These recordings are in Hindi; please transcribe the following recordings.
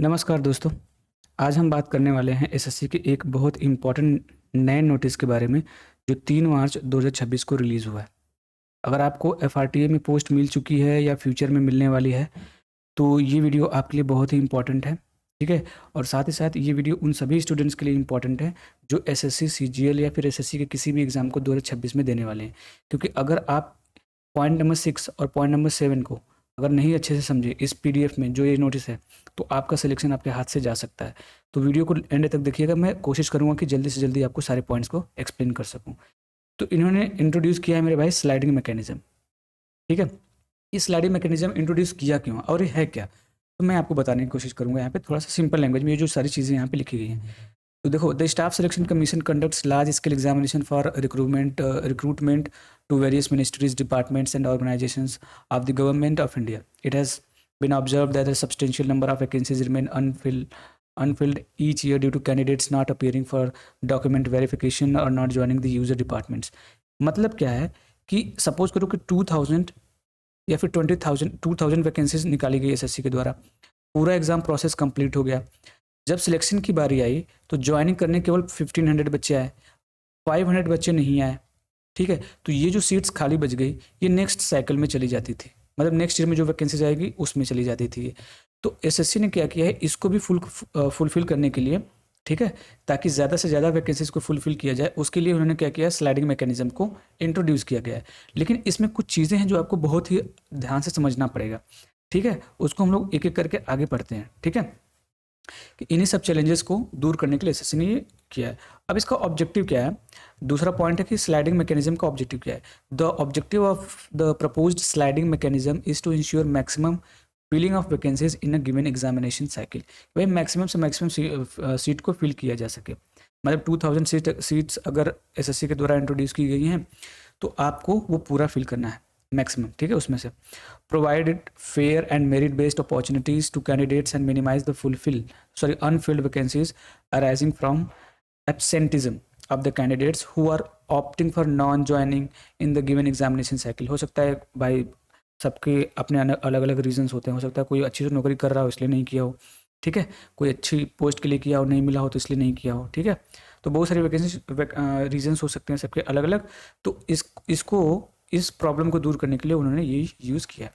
नमस्कार दोस्तों। आज हम बात करने वाले हैं एसएससी के एक बहुत इम्पॉर्टेंट नए नोटिस के बारे में जो 3 मार्च 2026 को रिलीज़ हुआ है। अगर आपको एफआरटीए में पोस्ट मिल चुकी है या फ्यूचर में मिलने वाली है तो ये वीडियो आपके लिए बहुत ही इम्पॉर्टेंट है, ठीक है? और साथ ही साथ ये वीडियो उन सभी स्टूडेंट्स के लिए इम्पॉर्टेंट है जो एसएससी, सीजीएल या फिर एसएससी के किसी भी एग्ज़ाम को 2026 में देने वाले हैं। क्योंकि अगर आप पॉइंट नंबर 6 और पॉइंट नंबर 7 को अगर नहीं अच्छे से समझे इस पीडीएफ में जो ये नोटिस है, तो आपका सिलेक्शन आपके हाथ से जा सकता है। तो वीडियो को एंड तक देखिएगा, मैं कोशिश करूँगा कि जल्दी से जल्दी आपको सारे पॉइंट्स को एक्सप्लेन कर सकूँ। तो इन्होंने इंट्रोड्यूस किया है मेरे भाई स्लाइडिंग मैकेनिज़्म, ठीक है? इस स्लाइडिंग मैकेनिज़्म इंट्रोड्यूस किया क्यों और ये है क्या? तो मैं आपको बताने की कोशिश करूँगा यहाँ पे थोड़ा-सा सिंपल लैंग्वेज में ये जो सारी चीज़ें यहाँ पे लिखी गई हैं। तो देखो, the staff selection commission conducts large scale examination for recruitment to various ministries, departments, and organizations of the government of India. It has been observed that a substantial number of vacancies remain unfilled each year due to candidates not appearing for document verification or not joining the user departments. मतलब क्या है कि सपोज करो कि 2000 या फिर 20,000 वैकेंसीज निकाली गई एसएससी के द्वारा, पूरा एग्जाम प्रोसेस कंप्लीट हो गया। जब सिलेक्शन की बारी आई तो ज्वाइनिंग करने केवल 1500 बच्चे आए, 500 बच्चे नहीं आए, ठीक है? तो ये जो सीट्स खाली बच गई ये नेक्स्ट साइकिल में चली जाती थी, मतलब नेक्स्ट ईयर में जो वैकेंसीज आएगी उसमें चली जाती थी ये। तो एसएससी ने क्या किया है, इसको भी फुलफिल करने के लिए, ठीक है, ताकि ज़्यादा से ज़्यादा वैकेंसीज को फुलफिल किया जाए, उसके लिए उन्होंने क्या किया, स्लाइडिंग मैकेनिज्म को इंट्रोड्यूस किया गया है। लेकिन इसमें कुछ चीज़ें हैं जो आपको बहुत ही ध्यान से समझना पड़ेगा, ठीक है? उसको हम लोग एक एक करके आगे पढ़ते हैं, ठीक है? कि इन्हीं सब चैलेंजेस को दूर करने के लिए एसएससी ने ये किया है। अब इसका ऑब्जेक्टिव क्या है? दूसरा पॉइंट है कि स्लाइडिंग मैकेनिज्म का ऑब्जेक्टिव क्या है? The objective of the proposed sliding mechanism is to ensure maximum filling of vacancies in a given examination cycle. भाई मैक्सिमम से मैक्सिमम सीट को फिल किया जा सके। मतलब 2000 सीट्स अगर एसएससी के द्वारा इंट्रोड्यूस की गई हैं तो आपको वो पूरा फिल करना है मैक्सिमम, ठीक है? उसमें से provided fair and merit-based opportunities to candidates and minimize the unfilled vacancies arising from absenteeism of the candidates who are opting for non-joining in the given examination cycle। हो सकता है भाई सबके अपने अलग अलग रीजंस होते हैं, हो सकता है कोई अच्छी नौकरी कर रहा हो इसलिए नहीं किया हो, ठीक है? कोई अच्छी पोस्ट के लिए किया हो, नहीं मिला हो तो इसलिए नहीं किया हो, ठीक है? तो बहुत सारी वैकेंसी रीजंस हो सकते हैं सबके अलग अलग। तो इस प्रॉब्लम को दूर करने के लिए उन्होंने ये यूज़ किया है।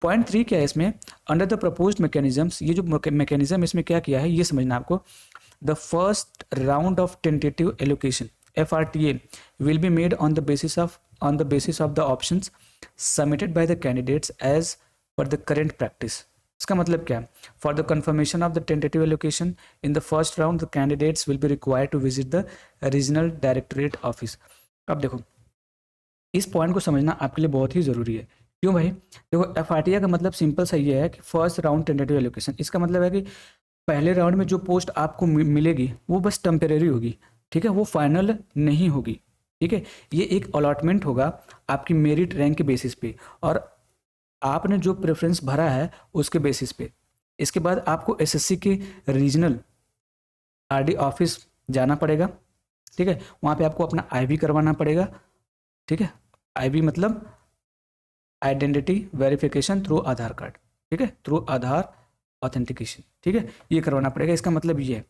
पॉइंट 3 क्या है इसमें? अंडर द प्रपोज्ड मैकेनिज्म्स, ये जो मैकेनिज्म इसमें क्या किया है ये समझना आपको। The first round of tentative allocation FRTA will be made on the basis of the options submitted by the candidates as per the current practice। इसका मतलब क्या है? For the confirmation of the tentative allocation in the first round, the candidates will be required to visit the regional directorate office। अब देखो, इस पॉइंट को समझना आपके लिए बहुत ही ज़रूरी है। क्यों भाई? देखो, एफआरटीए का मतलब सिंपल सा ये है कि फर्स्ट राउंड टेंटेटिव एलोकेशन। इसका मतलब है कि पहले राउंड में जो पोस्ट आपको मिलेगी वो बस टेम्परेरी होगी, ठीक है? वो फाइनल नहीं होगी, ठीक है? ये एक अलॉटमेंट होगा आपकी मेरिट रैंक के बेसिस पे और आपने जो प्रेफरेंस भरा है उसके बेसिस पे। इसके बाद आपको एसएससी के रीजनल आरडी ऑफिस जाना पड़ेगा, ठीक है? वहाँ पे आपको अपना आईवी करवाना पड़ेगा, ठीक है? आईवी मतलब आइडेंटिटी वेरिफिकेशन थ्रू आधार कार्ड, ठीक है? थ्रू आधार ऑथेंटिकेशन, ठीक है? ये करवाना पड़ेगा। इसका मतलब ये है,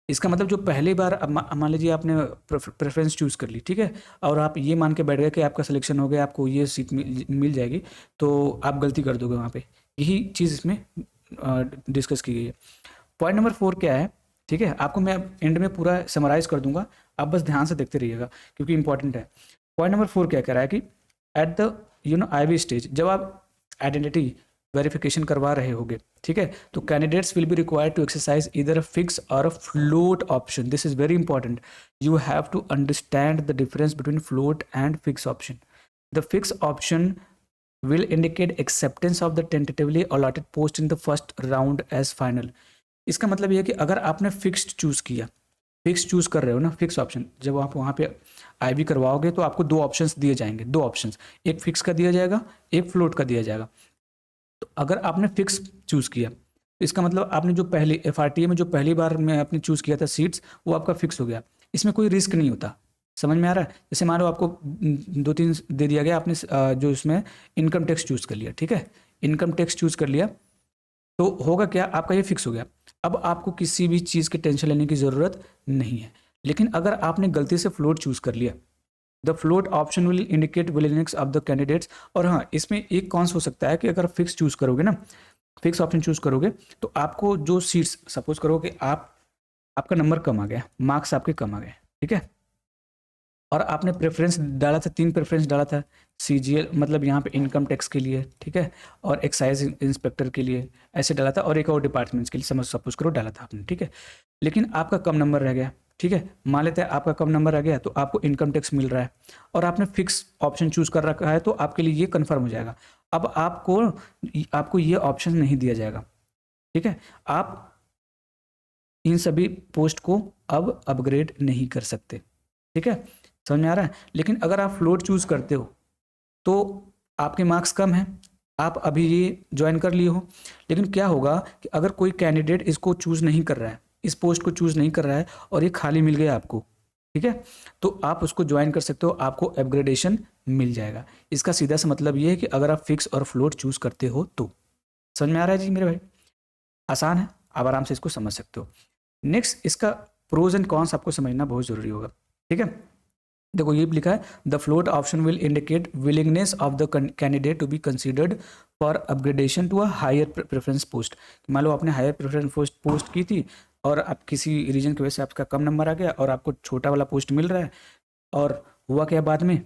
इसका मतलब जो पहली बार मान लीजिए आपने प्रेफरेंस चूज़ कर ली, ठीक है? और आप ये मान के बैठ गए कि आपका सिलेक्शन हो गया, आपको ये सीट मिल जाएगी, तो आप गलती कर दोगे वहाँ पे। यही चीज़ इसमें डिस्कस की गई है। पॉइंट नंबर 4 क्या है, ठीक है? आपको मैं एंड में पूरा समराइज कर दूंगा, आप बस ध्यान से देखते रहिएगा क्योंकि इंपॉर्टेंट है। पॉइंट नंबर 4 क्या कह रहा है कि एट द आईवी स्टेज, जब आप आइडेंटिटी वेरिफिकेशन करवा रहे होगे, ठीक है, तो candidates will be required to exercise either a fix or a float option. This is very important. You have to understand the difference between float and fix option. The fix option will indicate acceptance of the tentatively allotted post in the first round as final। इसका मतलब यह है कि अगर आपने फिक्स्ड चूज़ किया, फिक्स चूज़ कर रहे हो ना, फिक्स ऑप्शन, जब आप वहाँ पे आईवी करवाओगे तो आपको 2 ऑप्शंस दिए जाएंगे, 2 ऑप्शंस, एक फिक्स का दिया जाएगा, एक फ्लोट का दिया जाएगा। तो अगर आपने फिक्स चूज़ किया तो इसका मतलब आपने जो पहले एफआरटीए में जो पहली बार में आपने चूज़ किया था सीट्स, वो आपका फिक्स हो गया। इसमें कोई रिस्क नहीं होता। समझ में आ रहा है? जैसे मान लो आपको 2-3 दे दिया गया, आपने जो इसमें इनकम टैक्स चूज़ कर लिया, ठीक है? इनकम टैक्स चूज़ कर लिया तो होगा क्या, आपका ये फिक्स हो गया। अब आपको किसी भी चीज़ की टेंशन लेने की ज़रूरत नहीं है। लेकिन अगर आपने गलती से फ्लोट चूज़ कर लिया, the float option will indicate willingness of the candidates. और हाँ, इसमें एक कॉन्स हो सकता है कि अगर फिक्स चूज़ करोगे ना, फिक्स ऑप्शन चूज़ करोगे, तो आपको जो सीट्स, सपोज करो कि आपका नंबर कम आ गया, मार्क्स आपके कम आ गए, ठीक है, और आपने प्रेफरेंस डाला था, 3 प्रेफरेंस डाला था, सीजीएल मतलब यहाँ पे इनकम टैक्स के लिए, ठीक है, और एक्साइज इंस्पेक्टर के लिए ऐसे डाला था, और एक और डिपार्टमेंट्स के लिए समझ सपोज करो डाला था आपने, ठीक है। लेकिन आपका कम नंबर रह गया, ठीक है, मान लेते हैं आपका कम नंबर रह गया, तो आपको इनकम टैक्स मिल रहा है और आपने फिक्स ऑप्शन चूज कर रखा है, तो आपके लिए ये कन्फर्म हो जाएगा। अब आपको आपको ये ऑप्शन नहीं दिया जाएगा, ठीक है। आप इन सभी पोस्ट को अब अपग्रेड नहीं कर सकते, ठीक है, समझ में आ रहा है। लेकिन अगर आप फ्लोट चूज करते हो तो आपके मार्क्स कम हैं, आप अभी ये ज्वाइन कर लिए हो, लेकिन क्या होगा कि अगर कोई कैंडिडेट इसको चूज नहीं कर रहा है, इस पोस्ट को चूज नहीं कर रहा है, और ये खाली मिल गया आपको, ठीक है, तो आप उसको ज्वाइन कर सकते हो, आपको अपग्रेडेशन मिल जाएगा। इसका सीधा सा मतलब ये है कि अगर आप फिक्स और फ्लोट चूज करते हो तो। समझ में आ रहा है जी मेरे भाई, आसान है, आप आराम से इसको समझ सकते हो। नेक्स्ट, इसका प्रोज एंड कॉन्स आपको समझना बहुत जरूरी होगा, ठीक है। देखो ये लिखा है, the float option will indicate willingness of the candidate to be considered for upgradation to a higher preference post. मान लो आपने हायर प्रेफरेंस पोस्ट की थी और आप किसी रीजन की वजह से आपका कम नंबर आ गया और आपको छोटा वाला पोस्ट मिल रहा है, और हुआ क्या बाद में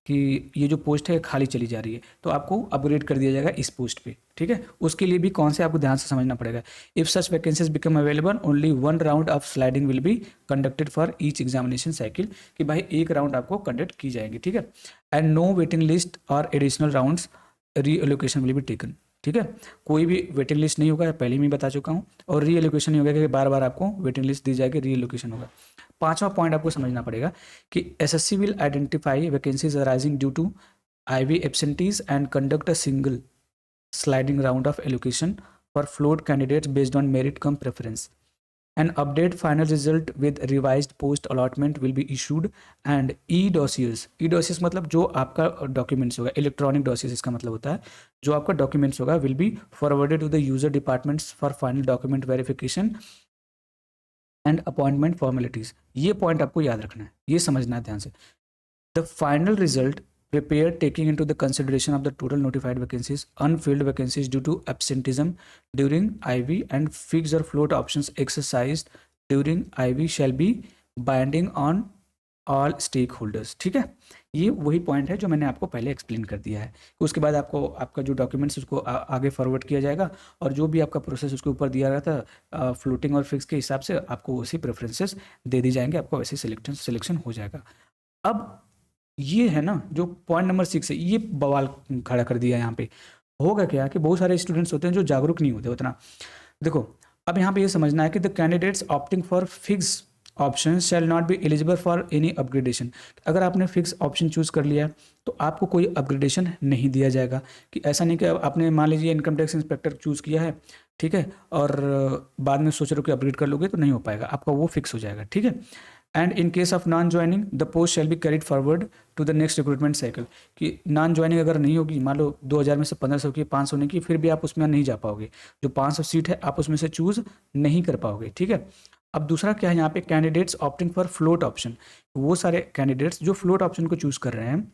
कि ये जो पोस्ट है खाली चली जा रही है, तो आपको अपग्रेड कर दिया जाएगा इस पोस्ट पे, ठीक है। उसके लिए भी कौन से आपको ध्यान से समझना पड़ेगा। If such vacancies become available, only 1 round of sliding will be conducted for each examination cycle, कि भाई एक राउंड आपको कंडक्ट की जाएगी, ठीक है। एंड नो वेटिंग लिस्ट और एडिशनल राउंड्स री एलोकेशन विल बी टेकन, ठीक है। कोई भी वेटिंग लिस्ट नहीं होगा, पहले ही मैं बता चुका हूँ, और री एलोकेशन नहीं होगा कि बार बार आपको वेटिंग लिस्ट दी जाएगी, री एलोकेशन होगा। पांचवा पॉइंट आपको समझना पड़ेगा कि SSC will identify vacancies arising due to IV absentees and conduct a single sliding round of allocation for float candidates based on merit cum preference. An update final result with revised post allotment will be issued and e-dossiers मतलब जो आपका डॉक्यूमेंट्स होगा, इलेक्ट्रॉनिक डॉसियर्स इसका मतलब होता है जो आपका डॉक्यूमेंट्स होगा, will be forwarded to the user departments for final document verification and appointment formalities. ये पॉइंट आपको याद रखना है, ये समझना है ध्यान से। The final result prepared taking into the consideration of the total notified vacancies, unfilled vacancies due to absenteeism during IV and fixed or float options exercised during IV shall be binding on all stakeholders, ठीक है। ये वही पॉइंट है जो मैंने आपको पहले एक्सप्लेन कर दिया है। उसके बाद आपको आपका जो डॉक्यूमेंट्स उसको आगे फॉरवर्ड किया जाएगा, और जो भी आपका प्रोसेस उसके ऊपर दिया गया था फ्लोटिंग और फिक्स के हिसाब से आपको उसी प्रेफरेंसेस दे दी जाएंगे, आपको वैसे सिलेक्शन हो जाएगा। अब ये है ना जो पॉइंट नंबर 6 है, ये बवाल खड़ा कर दिया यहाँ पे। होगा क्या कि बहुत सारे स्टूडेंट्स होते हैं जो जागरूक नहीं होते उतना। देखो अब यहाँ पे ये समझना है कि the candidates opting for fix option shall not be eligible for any upgradation. अगर आपने फिक्स ऑप्शन चूज कर लिया है तो आपको कोई अपग्रेडेशन नहीं दिया जाएगा। कि ऐसा नहीं कि आपने मान लीजिए इनकम टैक्स इंस्पेक्टर चूज किया है, ठीक है, और बाद में सोच रहे हो कि अपग्रेड कर लोगे, तो नहीं हो पाएगा, आपका वो फिक्स हो जाएगा, ठीक है। And in case of non joining the post shall be carried forward to the next recruitment cycle. कि नॉन ज्वाइनिंग अगर नहीं होगी, मान लो 2000 में से 1500 की 500 नहीं की, फिर भी आप उसमें नहीं जा पाओगे, जो 500 सीट है आप उसमें से चूज नहीं कर पाओगे, ठीक है। अब दूसरा क्या है यहाँ पे, candidates opting for float option, वो सारे कैंडिडेट्स जो फ्लोट ऑप्शन को चूज कर रहे हैं,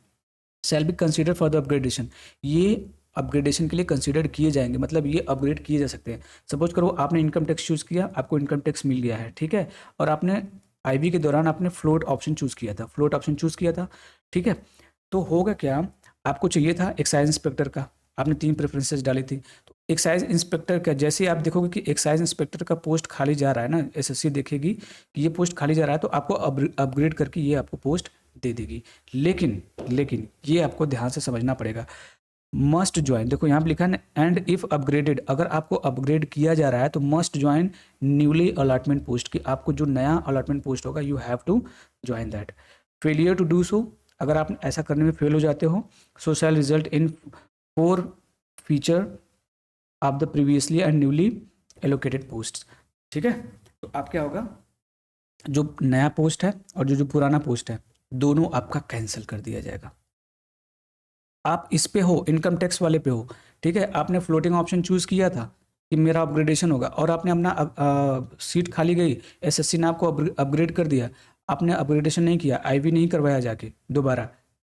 shall be consider for the upgradation, ये अपग्रेडेशन के लिए कंसिडर किए जाएंगे, मतलब ये अपग्रेड किए जा सकते हैं। सपोज करो आपने इनकम टैक्स चूज किया, आपको इनकम टैक्स मिल गया है, ठीक है, और आपने आईबी के दौरान आपने फ्लोट ऑप्शन चूज किया था, ठीक है। तो होगा क्या, आपको चाहिए था एक्साइज इंस्पेक्टर का, आपने 3 प्रेफरेंसेस डाली थी, तो एक्साइज इंस्पेक्टर का जैसे ही आप देखोगे कि एक्साइज इंस्पेक्टर का पोस्ट खाली जा रहा है ना, एसएससी देखेगी कि ये पोस्ट खाली जा रहा है, तो आपको अपग्रेड करके ये आपको पोस्ट दे देगी। लेकिन ये आपको ध्यान से समझना पड़ेगा, मस्ट ज्वाइन, देखो यहाँ पे लिखा है एंड इफ अपग्रेडेड, अगर आपको अपग्रेड किया जा रहा है तो must join newly allotment post, की आपको जो नया अलॉटमेंट पोस्ट होगा you have to join that. Failure to do so, अगर आप ऐसा करने में फेल हो जाते हो, so shall result in 4 feature of the previously and newly allocated post, ठीक है। तो आप क्या होगा, जो नया पोस्ट है और जो पुराना पोस्ट है दोनों आपका कैंसिल कर दिया जाएगा। आप इस पे हो, इनकम टैक्स वाले पे हो, ठीक है, आपने फ्लोटिंग ऑप्शन चूज किया था, कि मेरा अपग्रेडेशन होगा और आपने अपना सीट खाली गई, एसएससी ने आपको अपग्रेड कर दिया, आपने अपग्रेडेशन नहीं किया, आईवी नहीं करवाया जाके, दोबारा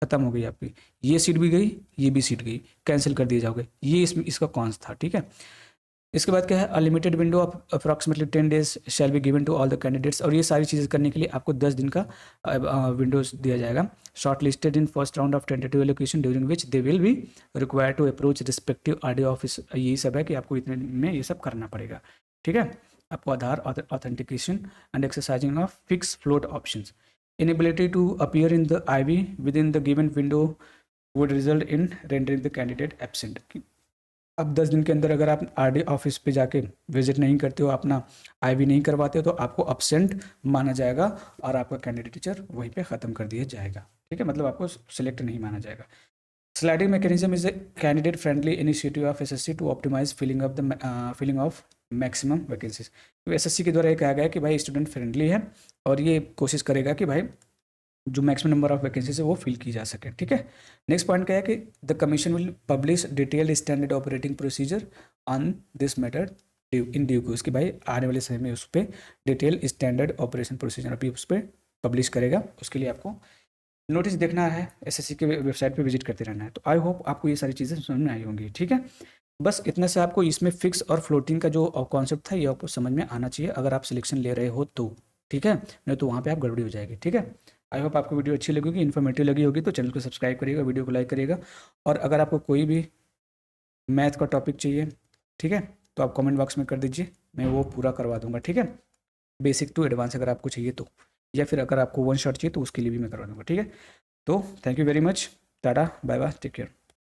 खत्म हो गई आपकी, ये सीट भी गई, ये भी सीट गई, कैंसिल कर दिए जाओगे। ये इसका कॉन्स था, ठीक है। इसके बाद क्या है, unlimited window of approximately 10 days shall be given to all the candidates, और ये सारी चीज़ें करने के लिए आपको 10 दिन का विंडोज दिया जाएगा। Short listed in first round of tentative allocation during which they will be required to approach respective RDO office. यही सब है कि आपको इतने दिन में ये सब करना पड़ेगा, ठीक है। आपको Aadhaar authentication and exercising of fix float options, inability to appear in the IV within the given window would result in rendering the candidate absent. अब 10 दिन के अंदर अगर आप आरडी ऑफिस पे जाके विजिट नहीं करते हो, अपना आईवी नहीं करवाते हो, तो आपको अब्सेंट माना जाएगा और आपका कैंडिडेचर वहीं पे ख़त्म कर दिया जाएगा, ठीक है। मतलब आपको सिलेक्ट नहीं माना जाएगा। Sliding mechanism is a candidate friendly initiative of SSC to optimise filling of maximum vacancies. तो एसएससी के द्वारा ये कहा गया है कि भाई स्टूडेंट फ्रेंडली है और ये कोशिश करेगा कि भाई जो मैक्सिमम नंबर ऑफ वैकेंसीज है वो फिल की जा सके, ठीक है। नेक्स्ट पॉइंट क्या है कि the commission will publish detailed standard operating procedure on this matter in due course, कि भाई आने वाले समय में उस पर डिटेल स्टैंडर्ड ऑपरेशन प्रोसीजर अभी उस पर पब्लिश करेगा। उसके लिए आपको नोटिस देखना है, एसएससी के वेबसाइट पे विजिट करते रहना है। तो आई होप आपको ये सारी चीज़ें समझ में आई होंगी, ठीक है। बस इतना से आपको इसमें फिक्स और फ्लोटिंग का जो कॉन्सेप्ट था ये आपको समझ में आना चाहिए अगर आप सिलेक्शन ले रहे हो तो, ठीक है। नहीं तो वहाँ पे आप गड़बड़ी हो जाएगी, ठीक है। आई होप आपको वीडियो अच्छी लगी होगी, इन्फॉर्मेटिव लगी होगी, तो चैनल को सब्सक्राइब करिएगा, वीडियो को लाइक करिएगा। और अगर आपको कोई भी मैथ का टॉपिक चाहिए, ठीक है, तो आप कमेंट बॉक्स में कर दीजिए, मैं वो पूरा करवा दूंगा, ठीक है। बेसिक टू एडवांस अगर आपको चाहिए तो, या फिर अगर आपको वन शॉट चाहिए तो उसके लिए भी मैं करवा दूंगा, ठीक है। तो thank you very much, tata bye bye, take care.